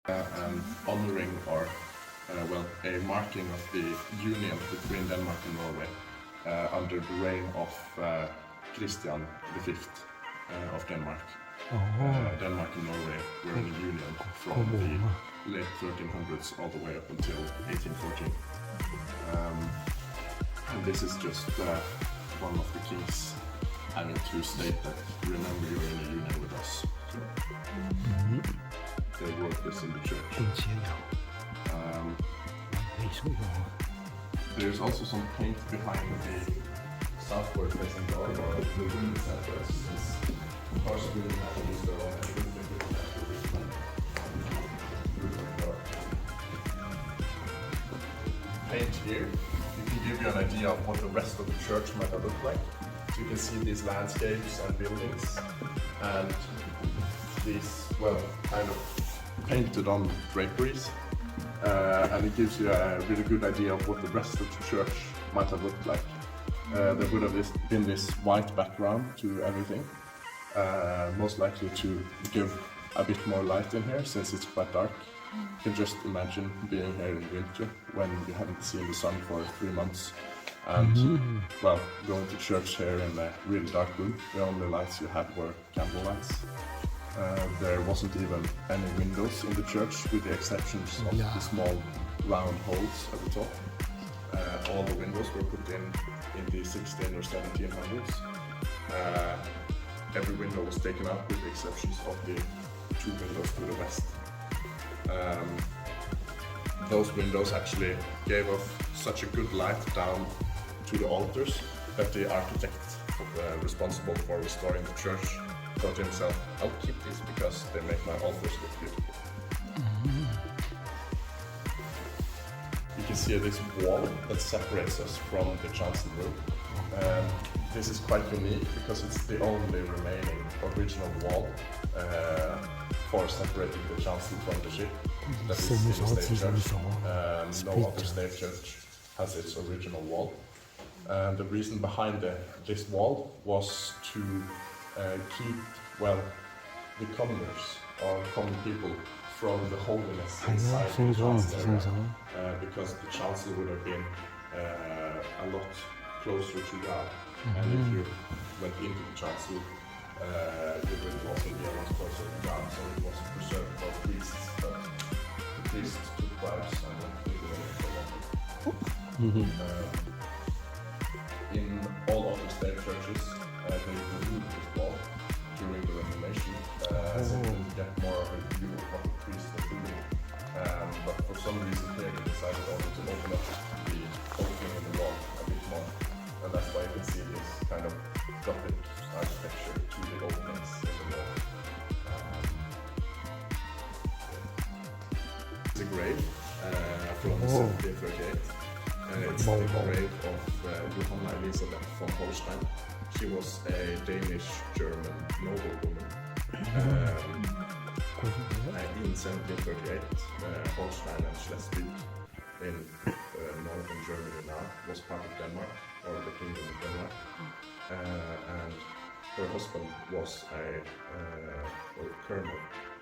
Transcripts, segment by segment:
and honoring or a marking of the union between Denmark and Norway under the reign of Christian V of Denmark. Denmark and Norway were in a union from the late 1300s all the way up until 1814. And this is just one of the kings having to state that, remember, you're in a union with us. So, they wrote this in the church. There's also some paint behind the southward facing door, or the wind centers. Of course, we didn't have to use their own paint here. It can give you an idea of what the rest of the church might have looked like. So you can see these landscapes and buildings and these, well, kind of painted on draperies. And it gives you a really good idea of what the rest of the church might have looked like. There would have been this white background to everything, most likely to give a bit more light in here since it's quite dark. You can just imagine being here in winter when you haven't seen the sun for 3 months and, well, going to church here in a really dark room. The only lights you had were candle lights. There wasn't even any windows in the church, with the exceptions of the small round holes at the top. All the windows were put in the 16 or 1700s. Every window was taken out with the exceptions of the 2 windows to the west. Those windows actually gave off such a good light down to the altars that the architect responsible for restoring the church thought to himself, I'll keep these because they make my altars look beautiful. You can see this wall that separates us from the chancel room. This is quite unique because it's the only remaining original wall for separating the chancel from the ship that is in the state church. No other state church has its original wall. The reason behind this wall was to keep, well, the commoners or common people from the holiness inside the chancel area, because the chancel would have been a lot closer to God. And if you went into the chancel, you would also be a lot closer to God, so it was preserved for priests, but the priests took bribes and went into the way. In all other state churches, they removed this wall during the Reformation, simply to get more of a view of what the priests were doing. But for some reason here, they decided also to open up the opening in the wall a bit more. And that's why you can see this kind of Gothic architecture to the openings in the wall. It's a grave from 1738. It's the grave of Johanna Elisabeth von Holstein. She was a Danish-German noblewoman. In 1738, Holstein and Schleswig in northern Germany now was part of Denmark, or the Kingdom of Denmark. And her husband was a colonel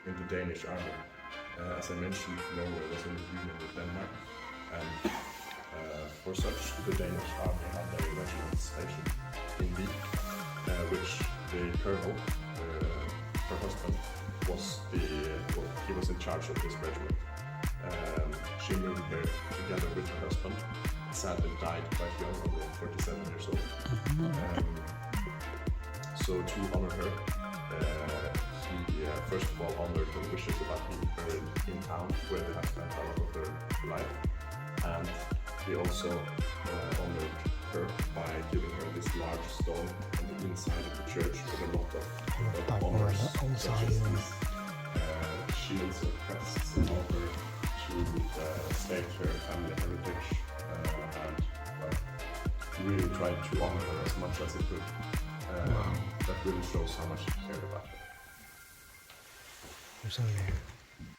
in the Danish army. As I mentioned, Norway was in the union with Denmark, and for such, the Danish army had a regiment station in Vik, which the colonel, her husband, he was in charge of this regiment. She moved here together with her husband. Sadly died quite young, only 47 years old. So to honor her, he first of all honored her wishes about being buried in town, where they had spent a lot of their life. And he also honored her by giving her this large stone on the inside of the church with a lot of honors, such as these shields or crests in honor to state her family heritage, and really tried to honor her as much as he could. That really shows how much he cared about her.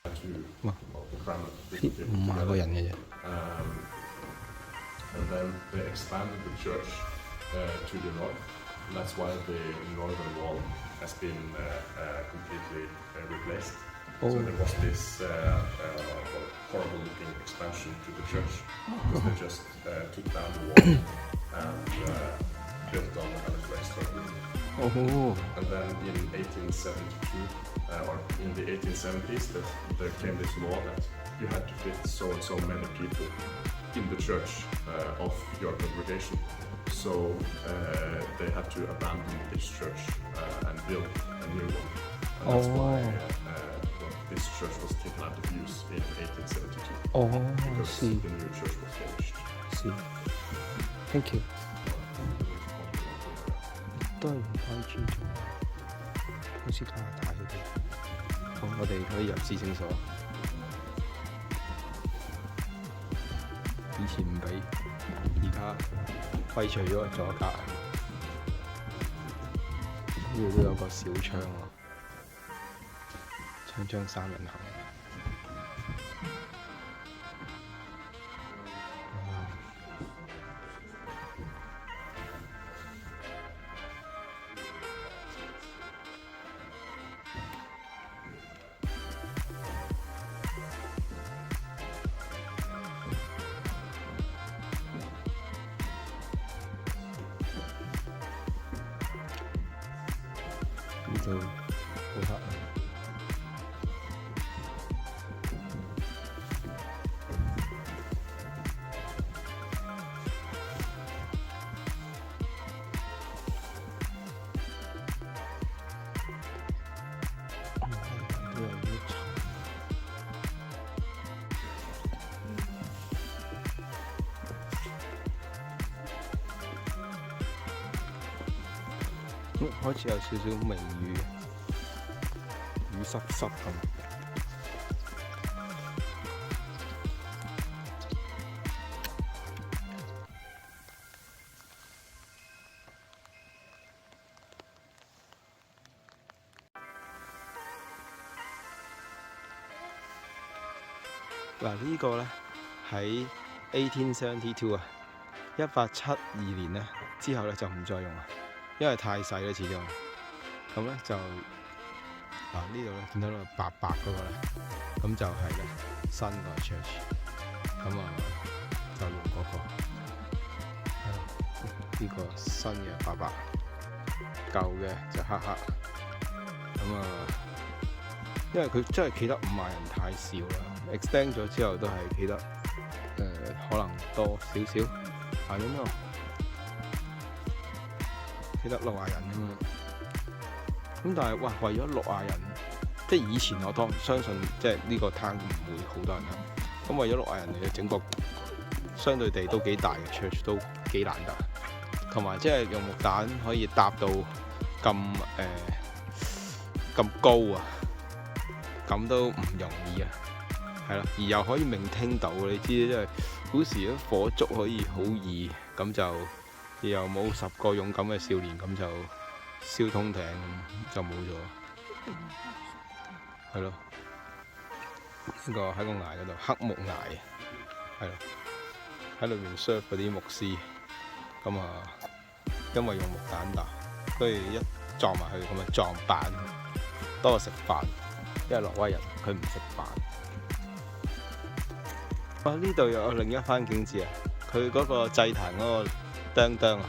To crown it. And then they expanded the church to the north, and that's why the northern wall has been completely replaced. So there was this horrible-looking expansion to the church because they just took down the wall and built on another extra room. And then in 1872 or in the 1870s, there came this law that you had to fit so and so many people in the church of your congregation. So they had to abandon this church and build a new one. And that's why this church was taken out of use in 1872. Because the new church was finished. See. Thank you. 都係唔可以尊重，好似加拿大嗰啲。好，我哋可以入至聖所。以前唔俾，而家廢除咗個阻隔。呢度都有個小窗喎，窗三人行。呢度好黑啊！都有啲塵。開始有少少微雨，雨濕濕咁。嗱，呢個咧喺1872啊，1872年咧之後咧就唔再用啦。因為太細啦，始終咁咧就呢度咧見到個白白嗰個咧，咁就係咧新個 church， 咁就用嗰個係呢個新嘅白白，舊嘅就黑黑，咁因為佢真係企得50人太少啦 ，extend 咗之後都係企得可能多少少，I don't know。企得60人咁樣，咁但係哇，為咗60人，即係以前我相信即係呢個攤唔會好多人啦。咁為咗60人嚟嘅整個相對地都幾大嘅 church 都幾難得，同埋即係用木蛋可以搭到咁高啊，咁都唔容易啊，係咯，而又可以maintain到，你知即係古時啲火燭可以好易咁就。又冇10個勇敢嘅少年，咁就燒通頂咁就冇咗，係咯。呢個喺個崖嗰度，黑木崖，係咯，喺裏面 serve 嗰啲牧師，咁因為用木蛋搭，所以一撞埋去咁撞板，多過食飯，因為挪威人佢唔食飯。呢度又有另一番景緻啊！佢嗰個祭壇嗰個。釘釘啊！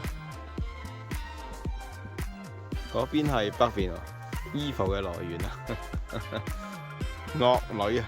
嗰邊係北邊喎，evil嘅來源啊，惡女啊！